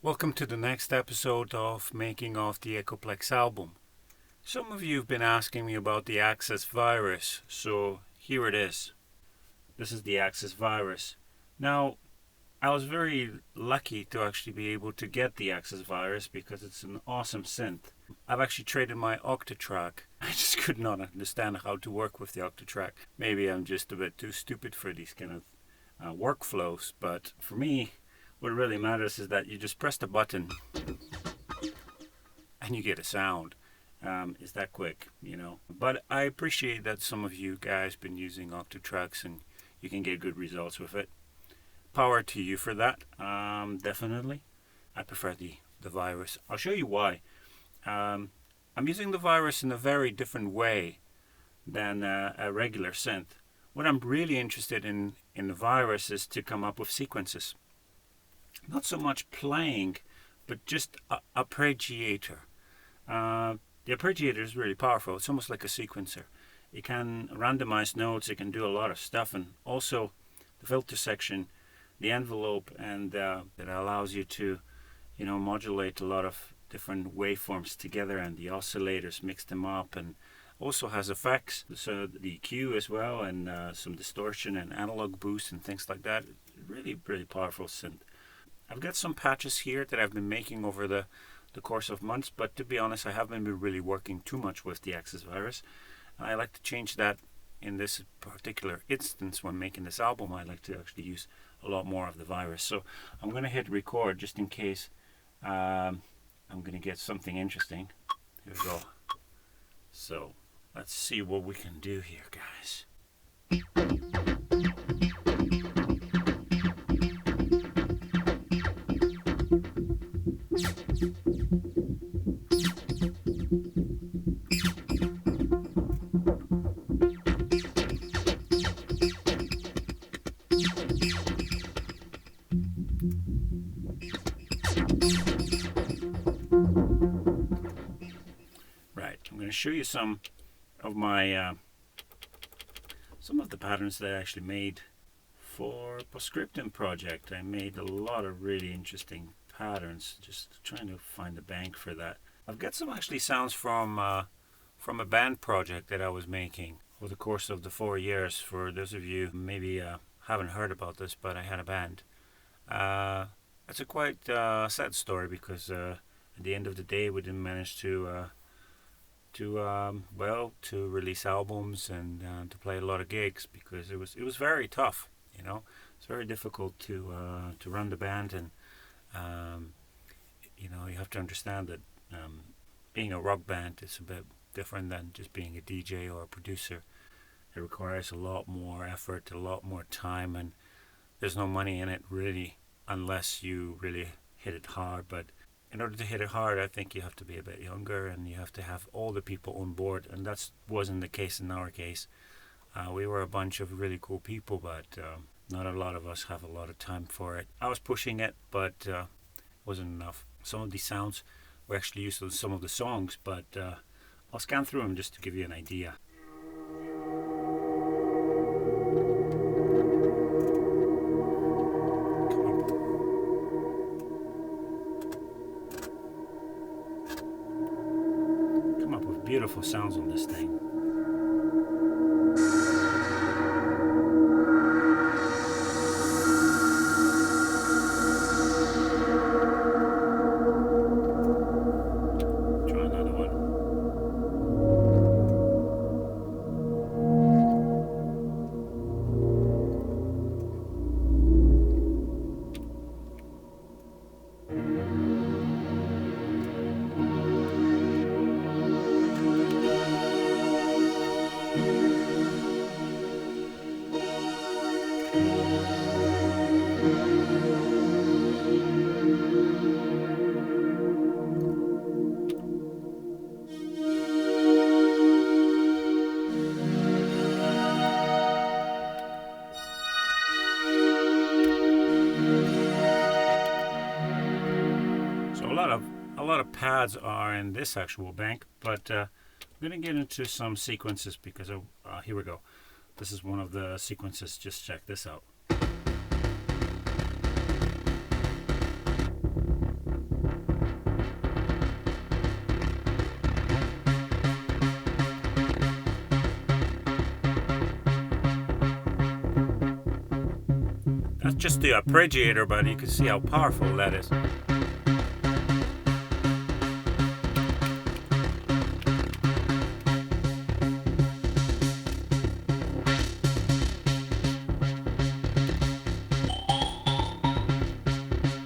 Welcome to the next episode of Making of the Echoplex album. Some of you have been asking me about the Access virus, so here it is. This is the Access virus. Now, I was very lucky to actually be able to get the Access virus because it's an awesome synth. I've actually traded my Octatrack. I just could not understand how to work with the Octatrack. Maybe I'm just a bit too stupid for these kind of workflows, but for me, what really matters is that you just press the button and you get a sound. It's that quick, you know. But I appreciate that some of you guys been using Octatracks and you can get good results with it. Power to you for that, definitely. I prefer the virus. I'll show you why. I'm using the virus in a very different way than a regular synth. What I'm really interested in the virus is to come up with sequences. Not so much playing, but just arpeggiator. The arpeggiator is really powerful. It's almost like a sequencer. It can randomize notes. It can do a lot of stuff, and also the filter section, the envelope, and that allows you to, modulate a lot of different waveforms together, and the oscillators mix them up, and also has effects. So the EQ as well, and some distortion and analog boost and things like that. Really, really powerful synth. I've got some patches here that I've been making over the course of months, but to be honest, I haven't been really working too much with the Access virus. I like to change that in this particular instance when making this album. I like to actually use a lot more of the virus. So I'm going to hit record just in case I'm going to get something interesting. Here we go. So let's see what we can do here, guys. I'm going to show you some of my some of the patterns that I actually made for Postscriptum project. I made a lot of really interesting patterns, just trying to find the bank for that. I've got some actually sounds from a band project that I was making over the course of the 4 years. For those of you who maybe haven't heard about this, but I had a band. It's a quite sad story because at the end of the day we didn't manage to release albums and to play a lot of gigs because it was very tough. It's very difficult to run the band, and you have to understand that being a rock band is a bit different than just being a DJ or a producer. It requires a lot more effort, a lot more time, and there's no money in it really unless you really hit it hard. But in order to hit it hard, I think you have to be a bit younger and you have to have all the people on board, and that wasn't the case in our case. We were a bunch of really cool people, but not a lot of us have a lot of time for it. I was pushing it, but it wasn't enough. Some of these sounds were actually used in some of the songs, but I'll scan through them just to give you an idea. Beautiful sounds on this thing. Try another one. A lot of pads are in this actual bank, but I'm going to get into some sequences because here we go. This is one of the sequences. Just check this out. not just the arpeggiator, but you can see how powerful that is.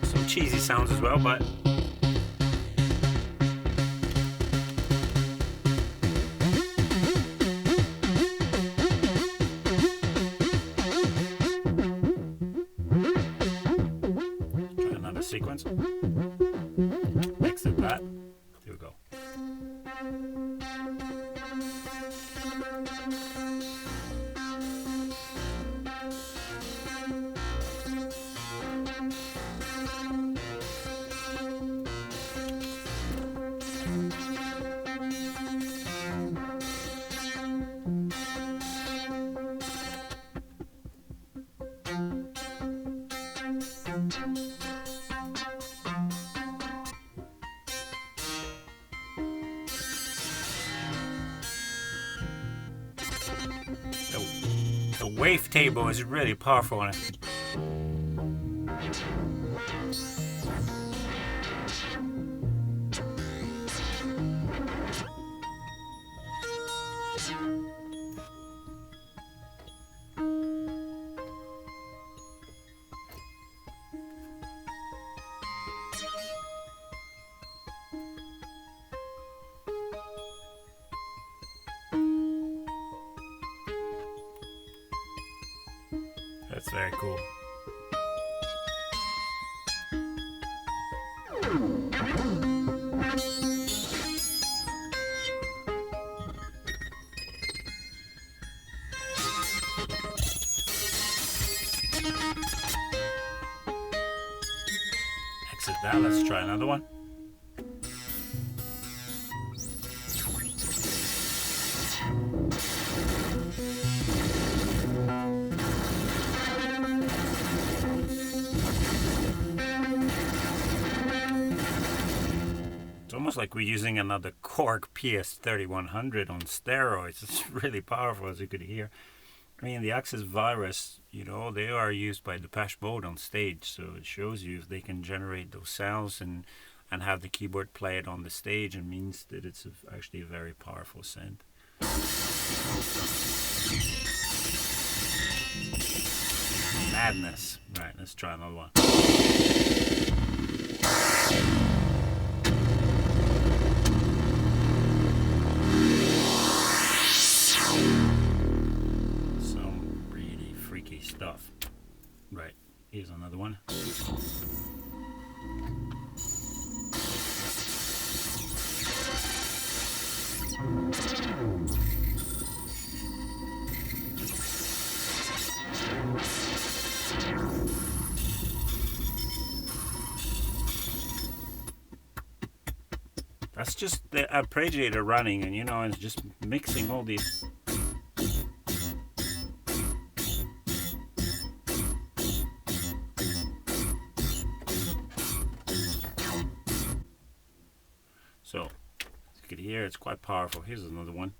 Some cheesy sounds as well, but sequence. Exit that. Here we go. The wavetable is really powerful on it. That's very cool. Exit that, let's try another one. It's almost like we're using another Korg PS3100 on steroids. It's really powerful, as you could hear. I mean, the Axis Virus, you know, they are used by Depeche Mode on stage, so it shows you if they can generate those sounds and have the keyboard play it on the stage, it means that it's actually a very powerful synth. Madness. Right, let's try another one. Some really freaky stuff. Right, here's another one. That's just the arpeggiator running, and you know, it's just mixing all these. So, as you can hear, it's quite powerful. Here's another one.